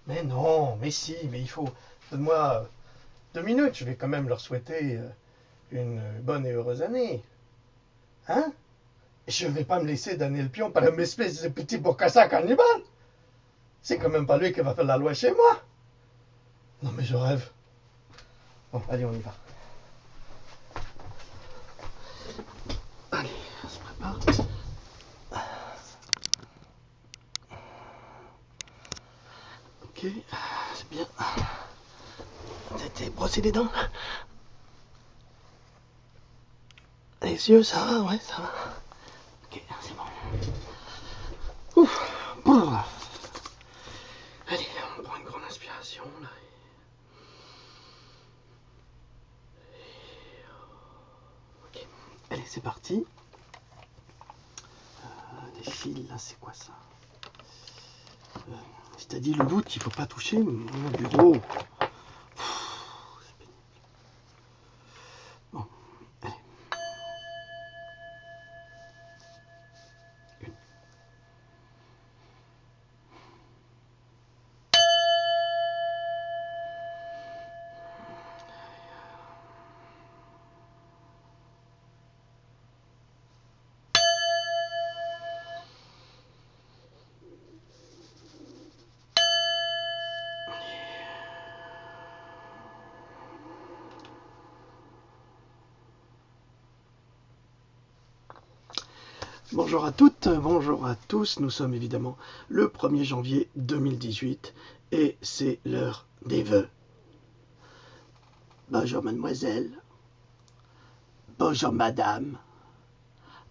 Mais non, mais si, mais il faut. Donne-moi 2 minutes, je vais quand même leur souhaiter une bonne et heureuse année. Hein? Je vais pas me laisser donner le pion par une espèce de petit bocassa cannibale. C'est quand même pas lui qui va faire la loi chez moi. Non mais je rêve. Bon, allez, on y va. Allez, on se prépare. Ok, c'est bien. T'as brossé les dents? Les yeux, ça va? Ouais, ça va. Ok, c'est bon. Ouf. Allez, on prend une grande inspiration là. Ok, allez, c'est parti. Des fils, là, c'est quoi ça? Je t'ai dit, le loot, il faut pas toucher mon bureau. Bon, allez. Une. Bonjour à toutes, bonjour à tous, nous sommes évidemment le 1er janvier 2018 et c'est l'heure des vœux. Bonjour mademoiselle, bonjour madame,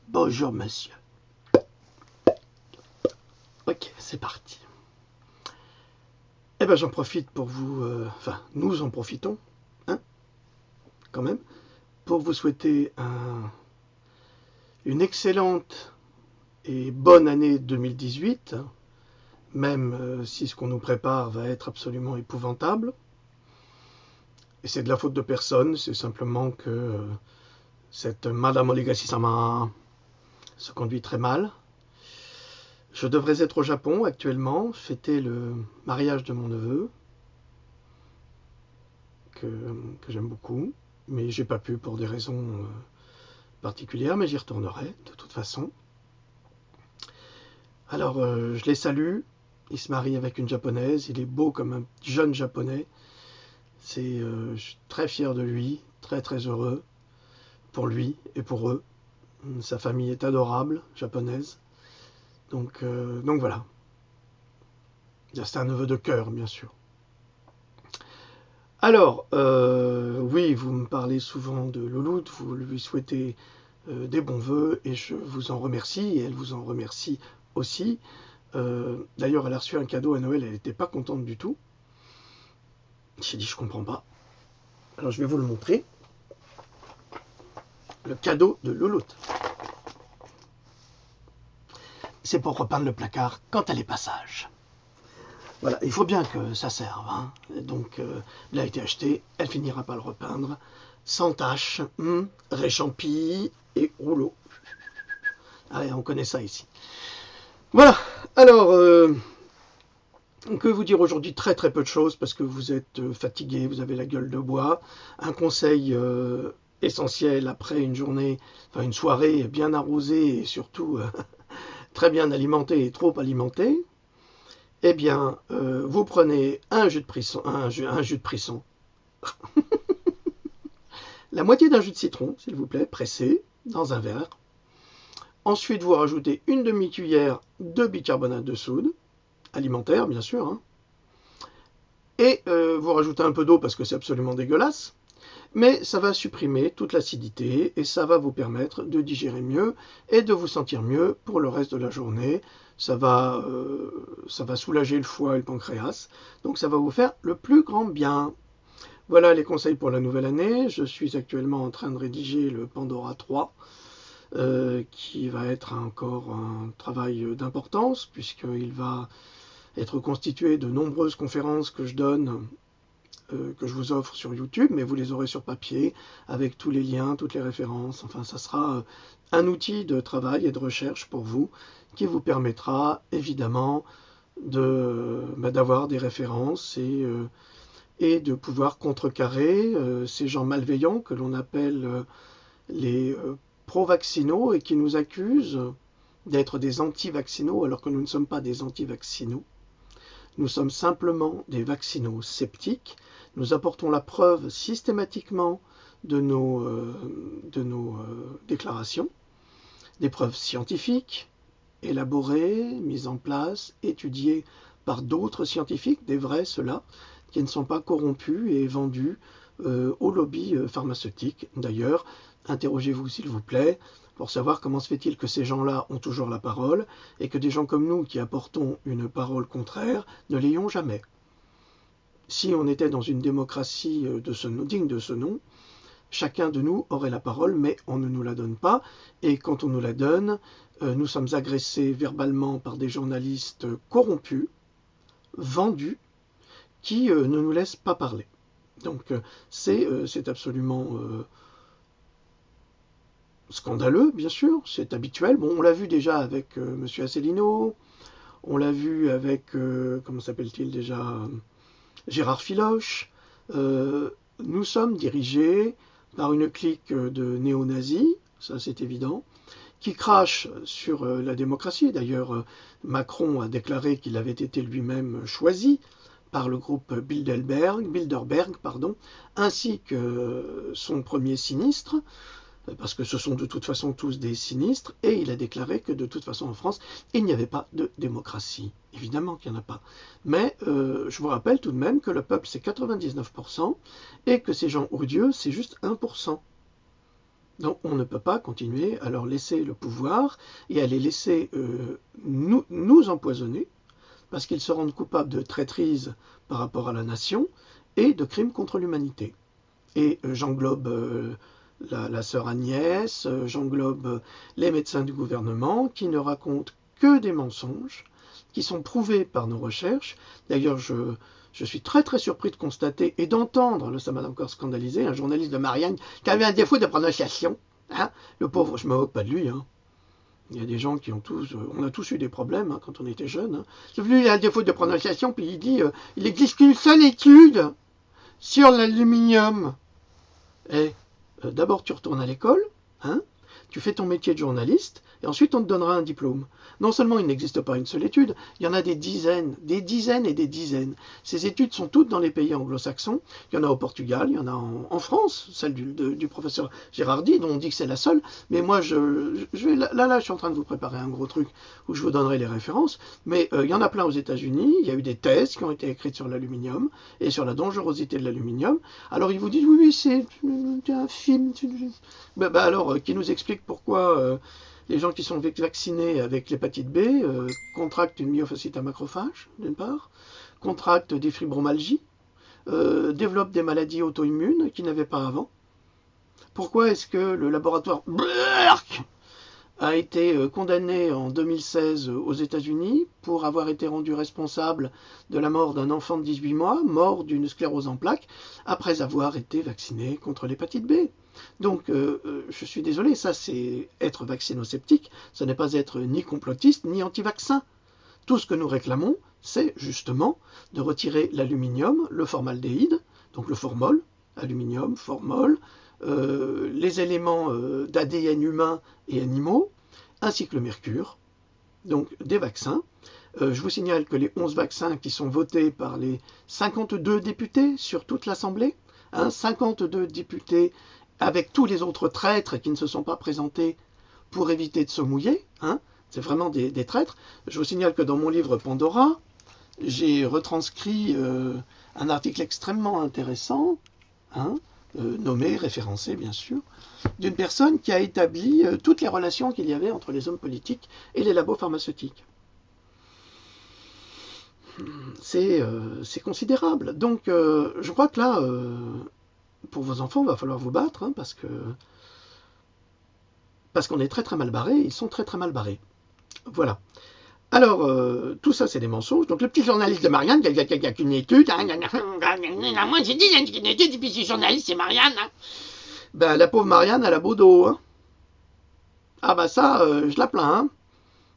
bonjour monsieur. Ok, c'est parti. Eh ben j'en profite pour vous, nous en profitons, hein, quand même, pour vous souhaiter une excellente et bonne année 2018, même si ce qu'on nous prépare va être absolument épouvantable. Et c'est de la faute de personne, c'est simplement que cette Madame Oligassi-sama se conduit très mal. Je devrais être au Japon actuellement, fêter le mariage de mon neveu, que, que j'aime beaucoup, mais j'ai pas pu pour des raisons particulières, mais j'y retournerai de toute façon. Alors, je les salue. Il se marie avec une japonaise, il est beau comme un jeune japonais. Je suis très fier de lui, très très heureux pour lui et pour eux. Sa famille est adorable, japonaise. Donc voilà. C'est un neveu de cœur, bien sûr. Alors, oui, vous me parlez souvent de Louloute, vous lui souhaitez des bons vœux et je vous en remercie et elle vous en remercie aussi. D'ailleurs, elle a reçu un cadeau à Noël, elle n'était pas contente du tout. J'ai dit, je comprends pas. Alors, je vais vous le montrer. Le cadeau de Louloute. C'est pour repeindre le placard quand elle est passage. Voilà, il faut bien que ça serve. Hein. Donc, elle a été achetée, elle finira par le repeindre. Sans tache, réchampille et rouleau. Allez, on connaît ça ici. Voilà, alors, que vous dire aujourd'hui? Très très peu de choses parce que vous êtes fatigué, vous avez la gueule de bois. Un conseil essentiel après une journée, enfin une soirée bien arrosée et surtout très bien alimentée et trop alimentée. Eh bien, vous prenez un jus de prisson, un jus de prisson, la moitié d'un jus de citron, s'il vous plaît, pressé dans un verre. Ensuite, vous rajoutez une demi-cuillère de bicarbonate de soude, alimentaire bien sûr, hein. Et vous rajoutez un peu d'eau parce que c'est absolument dégueulasse. Mais ça va supprimer toute l'acidité et ça va vous permettre de digérer mieux et de vous sentir mieux pour le reste de la journée. Ça va soulager le foie et le pancréas. Donc ça va vous faire le plus grand bien. Voilà les conseils pour la nouvelle année. Je suis actuellement en train de rédiger le Pandora 3, qui va être encore un travail d'importance, puisqu'il va être constitué de nombreuses conférences que je donne, que je vous offre sur YouTube, mais vous les aurez sur papier, avec tous les liens, toutes les références. Enfin, ça sera un outil de travail et de recherche pour vous, qui vous permettra évidemment d'avoir des références et de pouvoir contrecarrer ces gens malveillants que l'on appelle les pro-vaccinaux et qui nous accusent d'être des anti-vaccinaux alors que nous ne sommes pas des anti-vaccinaux. Nous sommes simplement des vaccinaux sceptiques. Nous apportons la preuve systématiquement de nos déclarations, des preuves scientifiques, élaborées, mises en place, étudiées par d'autres scientifiques, des vrais ceux-là, qui ne sont pas corrompus et vendus au lobby pharmaceutique. D'ailleurs, interrogez-vous s'il vous plaît pour savoir comment se fait-il que ces gens-là ont toujours la parole et que des gens comme nous qui apportons une parole contraire ne l'ayons jamais. Si on était dans une démocratie digne de ce nom, chacun de nous aurait la parole, mais on ne nous la donne pas. Et quand on nous la donne, nous sommes agressés verbalement par des journalistes corrompus, vendus, qui ne nous laissent pas parler. Donc c'est absolument scandaleux, bien sûr, c'est habituel. Bon, on l'a vu déjà avec M. Asselineau, on l'a vu avec, comment s'appelle-t-il déjà, Gérard Filoche. Nous sommes dirigés par une clique de néo-nazis, ça c'est évident, qui crachent sur la démocratie. D'ailleurs, Macron a déclaré qu'il avait été lui-même choisi par le groupe Bilderberg, ainsi que son premier sinistre, parce que ce sont de toute façon tous des sinistres, et il a déclaré que de toute façon en France, il n'y avait pas de démocratie. Évidemment qu'il n'y en a pas. Mais je vous rappelle tout de même que le peuple c'est 99%, et que ces gens odieux c'est juste 1%. Donc on ne peut pas continuer à leur laisser le pouvoir et à les laisser nous empoisonner, parce qu'ils se rendent coupables de traîtrise par rapport à la nation et de crimes contre l'humanité. Et j'englobe la sœur Agnès, j'englobe les médecins du gouvernement qui ne racontent que des mensonges, qui sont prouvés par nos recherches. D'ailleurs, je suis très très surpris de constater et d'entendre, ça m'a encore scandalisé, un journaliste de Marianne qui avait un défaut de prononciation. Hein, le pauvre, je ne me moque pas de lui. Hein. Il y a des gens qui ont on a tous eu des problèmes quand on était jeunes. Hein. Lui, il a un défaut de prononciation, puis il dit il n'existe qu'une seule étude sur l'aluminium. Et d'abord, tu retournes à l'école, hein, tu fais ton métier de journaliste, et ensuite on te donnera un diplôme. Non seulement il n'existe pas une seule étude, il y en a des dizaines et des dizaines. Ces études sont toutes dans les pays anglo-saxons. Il y en a au Portugal, il y en a en France, celle du professeur Girardi, dont on dit que c'est la seule. Mais moi, je vais là, je suis en train de vous préparer un gros truc où je vous donnerai les références. Mais il y en a plein aux États-Unis. Il y a eu des thèses qui ont été écrites sur l'aluminium et sur la dangerosité de l'aluminium. Alors ils vous disent oui, c'est un film. Alors, qui nous explique pourquoi les gens qui sont vaccinés avec l'hépatite B contractent une myofasciite à macrophage, d'une part, contractent des fibromalgies, développent des maladies auto-immunes qu'ils n'avaient pas avant. Pourquoi est-ce que le laboratoire Burke a été condamné en 2016 aux États-Unis pour avoir été rendu responsable de la mort d'un enfant de 18 mois, mort d'une sclérose en plaques, après avoir été vacciné contre l'hépatite B. Donc, je suis désolé, ça c'est être vaccinosceptique, ça n'est pas être ni complotiste ni anti-vaccin. Tout ce que nous réclamons, c'est justement de retirer l'aluminium, le formaldéhyde, donc le formol, aluminium, formol, les éléments d'ADN humain et animaux, ainsi que le mercure, donc des vaccins. Je vous signale que les 11 vaccins qui sont votés par les 52 députés sur toute l'Assemblée, 52 députés avec tous les autres traîtres qui ne se sont pas présentés pour éviter de se mouiller, c'est vraiment des traîtres. Je vous signale que dans mon livre Pandora, j'ai retranscrit un article extrêmement intéressant, nommé, référencé bien sûr, d'une personne qui a établi toutes les relations qu'il y avait entre les hommes politiques et les labos pharmaceutiques. C'est considérable. Donc je crois que là, pour vos enfants, il va falloir vous battre, parce qu'on est très très mal barrés, ils sont très très mal barrés. Voilà. Alors, tout ça, c'est des mensonges. Donc, le petit journaliste de Marianne, qui a qu'une étude, moi j'ai dit, il y a une étude, et puis ce journaliste, c'est Marianne. Ben, la pauvre Marianne, elle a beau dos. Ah, bah ça, je la plains.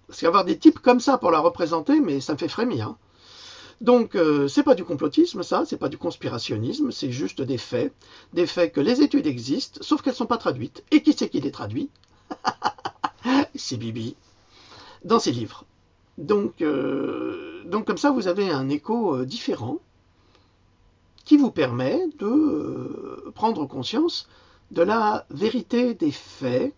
Parce qu'avoir des types comme ça pour la représenter, mais ça me fait frémir. Hein. Donc, c'est pas du complotisme, ça, c'est pas du conspirationnisme, c'est juste des faits que les études existent, sauf qu'elles sont pas traduites. Et qui c'est qui les traduit? C'est Bibi, dans ses livres. Donc comme ça, vous avez un écho différent qui vous permet de prendre conscience de la vérité des faits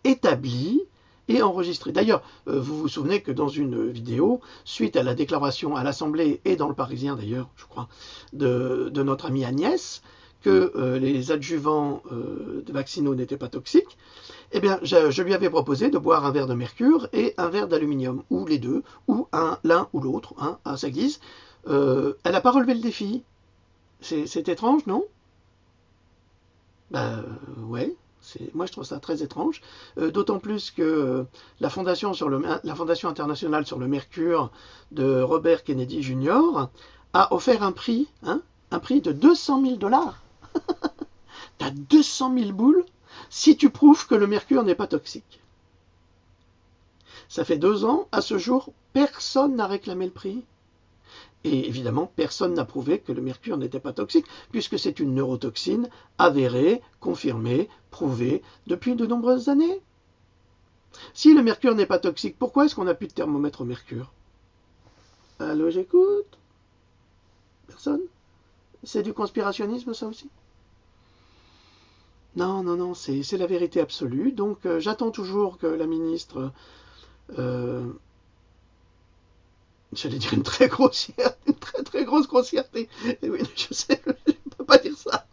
établis et enregistrés. D'ailleurs, vous vous souvenez que dans une vidéo, suite à la déclaration à l'Assemblée et dans le Parisien d'ailleurs, je crois, de notre amie Agnès, que les adjuvants vaccinaux n'étaient pas toxiques, eh bien, je lui avais proposé de boire un verre de mercure et un verre d'aluminium, ou les deux, ou l'un ou l'autre, hein, à sa guise. Elle n'a pas relevé le défi. C'est étrange, non? Ouais. Moi, je trouve ça très étrange. D'autant plus que la Fondation internationale sur le mercure de Robert Kennedy Jr. a offert un prix de 200 000 $. T'as 200 000 boules si tu prouves que le mercure n'est pas toxique. Ça fait 2 ans, à ce jour, personne n'a réclamé le prix. Et évidemment, personne n'a prouvé que le mercure n'était pas toxique, puisque c'est une neurotoxine avérée, confirmée, prouvée depuis de nombreuses années. Si le mercure n'est pas toxique, pourquoi est-ce qu'on n'a plus de thermomètre au mercure? Allô, j'écoute? Personne? C'est du conspirationnisme, ça aussi? Non, c'est la vérité absolue. Donc j'attends toujours que la ministre, j'allais dire une très grosse grossièreté. Et oui, je sais, je ne peux pas dire ça.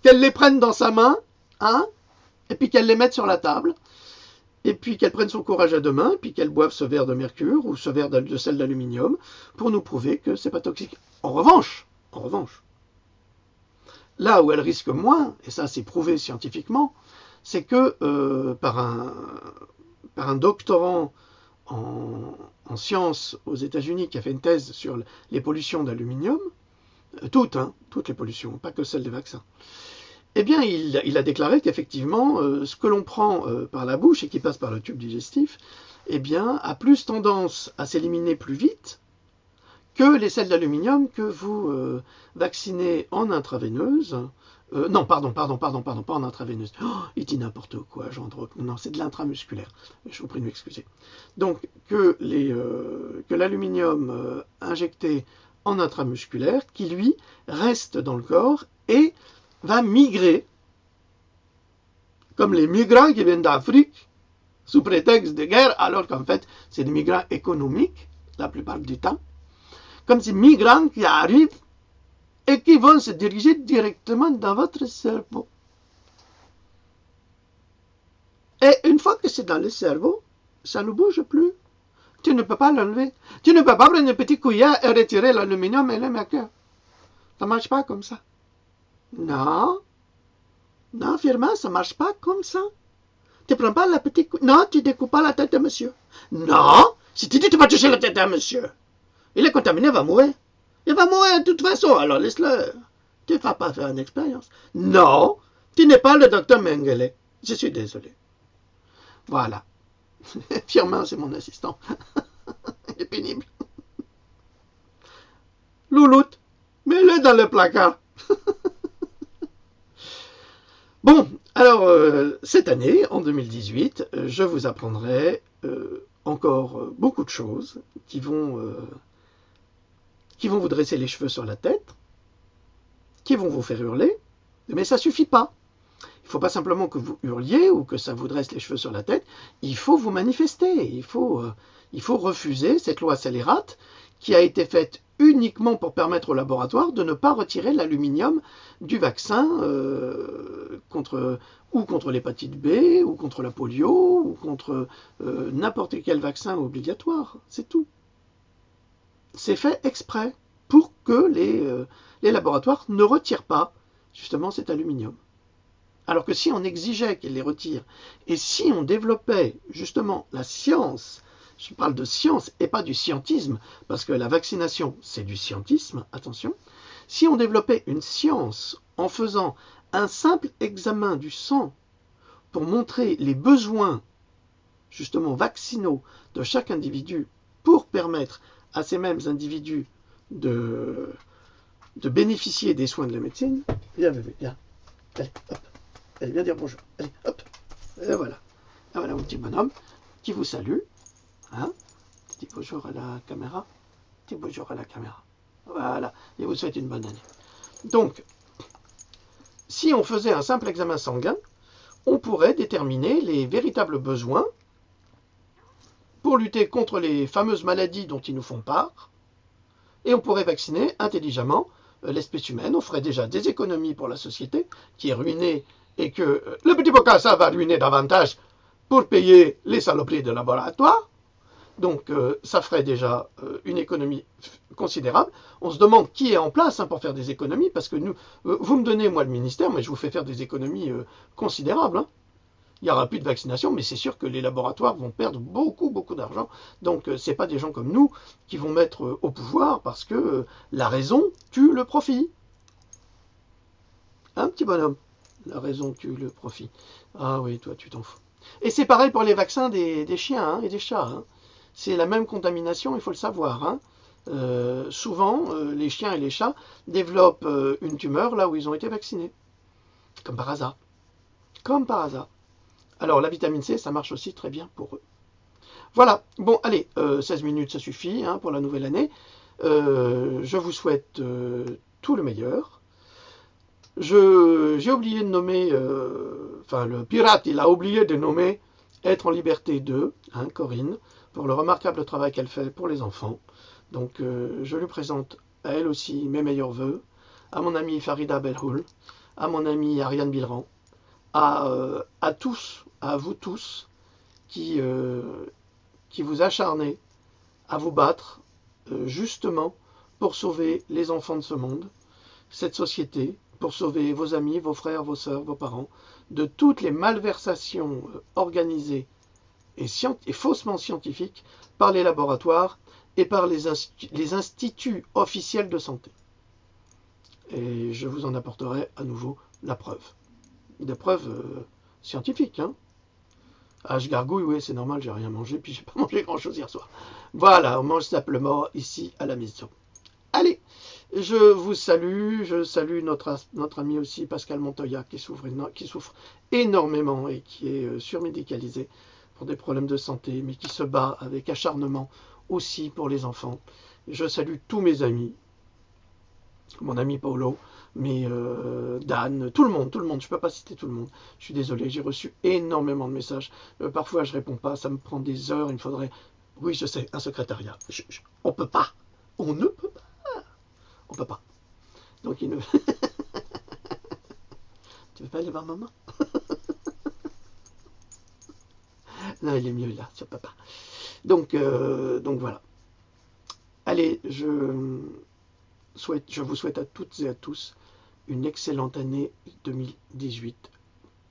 Qu'elle les prenne dans sa main, hein, et puis qu'elle les mette sur la table, et puis qu'elle prenne son courage à deux mains, et puis qu'elle boive ce verre de mercure ou ce verre de sel d'aluminium pour nous prouver que c'est pas toxique. En revanche, là où elle risque moins, et ça c'est prouvé scientifiquement, c'est que par un doctorant en sciences aux États-Unis qui a fait une thèse sur les pollutions d'aluminium, toutes les pollutions, pas que celles des vaccins, eh bien il a déclaré qu'effectivement ce que l'on prend par la bouche et qui passe par le tube digestif, eh bien a plus tendance à s'éliminer plus vite que les sels d'aluminium que vous vaccinez en intraveineuse. Non, pardon, pas en intraveineuse. Oh, il dit n'importe quoi, Jean Droc. Non, c'est de l'intramusculaire. Je vous prie de m'excuser. Donc, que l'aluminium injecté en intramusculaire, qui lui reste dans le corps et va migrer, comme les migrants qui viennent d'Afrique, sous prétexte de guerre, alors qu'en fait, c'est des migrants économiques, la plupart du temps, comme ces migrants qui arrivent et qui vont se diriger directement dans votre cerveau. Et une fois que c'est dans le cerveau, ça ne bouge plus. Tu ne peux pas l'enlever. Tu ne peux pas prendre une petite cuillère et retirer l'aluminium et le mercure. Ça ne marche pas comme ça. Non, Firmin, ça ne marche pas comme ça. Tu ne prends pas la petite cuillère. Non, tu ne découpes pas la tête de monsieur. Non, si tu dis que tu vas toucher la tête de monsieur, il est contaminé, il va mourir. Il va mourir de toute façon, alors laisse-le. Tu ne vas pas faire une expérience. Non, tu n'es pas le docteur Mengele. Je suis désolé. Voilà. Firmin, c'est mon assistant. Il est pénible. Louloute, mets-le dans le placard. Bon, alors, cette année, en 2018, je vous apprendrai encore beaucoup de choses qui vont vous dresser les cheveux sur la tête, qui vont vous faire hurler, mais ça ne suffit pas. Il ne faut pas simplement que vous hurliez ou que ça vous dresse les cheveux sur la tête, il faut vous manifester, il faut refuser cette loi scélérate qui a été faite uniquement pour permettre au laboratoire de ne pas retirer l'aluminium du vaccin contre l'hépatite B, ou contre la polio, ou contre n'importe quel vaccin obligatoire, c'est tout. C'est fait exprès pour que les laboratoires ne retirent pas justement cet aluminium. Alors que si on exigeait qu'ils les retirent, et si on développait justement la science, je parle de science et pas du scientisme, parce que la vaccination c'est du scientisme, attention, si on développait une science en faisant un simple examen du sang pour montrer les besoins justement vaccinaux de chaque individu pour permettre à ces mêmes individus de bénéficier des soins de la médecine, viens, viens, allez, hop, allez, viens dire bonjour, allez, hop, et voilà. Et voilà mon petit bonhomme qui vous salue, hein, dit bonjour à la caméra, dit bonjour à la caméra, voilà, et vous souhaite une bonne année. Donc, si on faisait un simple examen sanguin, on pourrait déterminer les véritables besoins pour lutter contre les fameuses maladies dont ils nous font part, et on pourrait vacciner intelligemment l'espèce humaine. On ferait déjà des économies pour la société, qui est ruinée, et que le petit Bokassa va ruiner davantage pour payer les saloperies de laboratoire. Donc ça ferait déjà une économie considérable. On se demande qui est en place pour faire des économies, parce que nous, vous me donnez moi le ministère, mais je vous fais faire des économies considérables. Il n'y aura plus de vaccination, mais c'est sûr que les laboratoires vont perdre beaucoup, beaucoup d'argent. Donc ce n'est pas des gens comme nous qui vont mettre au pouvoir, parce que la raison tue le profit. Un petit bonhomme, la raison tue le profit. Ah oui, toi tu t'en fous. Et c'est pareil pour les vaccins des chiens et des chats. C'est la même contamination, il faut le savoir. Souvent, les chiens et les chats développent une tumeur là où ils ont été vaccinés. Comme par hasard. Comme par hasard. Alors, la vitamine C, ça marche aussi très bien pour eux. Voilà. Bon, allez, 16 minutes, ça suffit pour la nouvelle année. Je vous souhaite tout le meilleur. J'ai oublié de nommer, le pirate, il a oublié de nommer Être en liberté 2, Corinne, pour le remarquable travail qu'elle fait pour les enfants. Donc je lui présente à elle aussi mes meilleurs voeux, à mon amie Farida Belhoul, à mon amie Ariane Bilran, à tous, à vous tous, qui vous acharnez à vous battre justement pour sauver les enfants de ce monde, cette société, pour sauver vos amis, vos frères, vos sœurs, vos parents, de toutes les malversations organisées et faussement scientifiques par les laboratoires et par les instituts officiels de santé. Et je vous en apporterai à nouveau la preuve. Des preuves scientifiques. Ah, je gargouille, oui, c'est normal, j'ai rien mangé, puis j'ai pas mangé grand-chose hier soir. Voilà, on mange simplement ici à la maison. Allez, je vous salue, je salue notre ami aussi Pascal Montoya qui souffre énormément et qui est surmédicalisé pour des problèmes de santé, mais qui se bat avec acharnement aussi pour les enfants. Je salue tous mes amis, mon ami Paolo, mais Dan, tout le monde, je ne peux pas citer tout le monde. Je suis désolé, j'ai reçu énormément de messages. Parfois je ne réponds pas, ça me prend des heures, il me faudrait... Oui, je sais, un secrétariat. On ne peut pas. On ne peut pas. On peut pas. Donc il ne... Tu veux pas aller voir maman? Non, il est mieux là, sur papa. Donc voilà. Allez, je vous souhaite à toutes et à tous une excellente année 2018.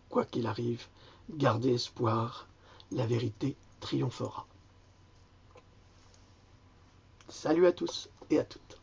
Quoi qu'il arrive, gardez espoir, la vérité triomphera. Salut à tous et à toutes.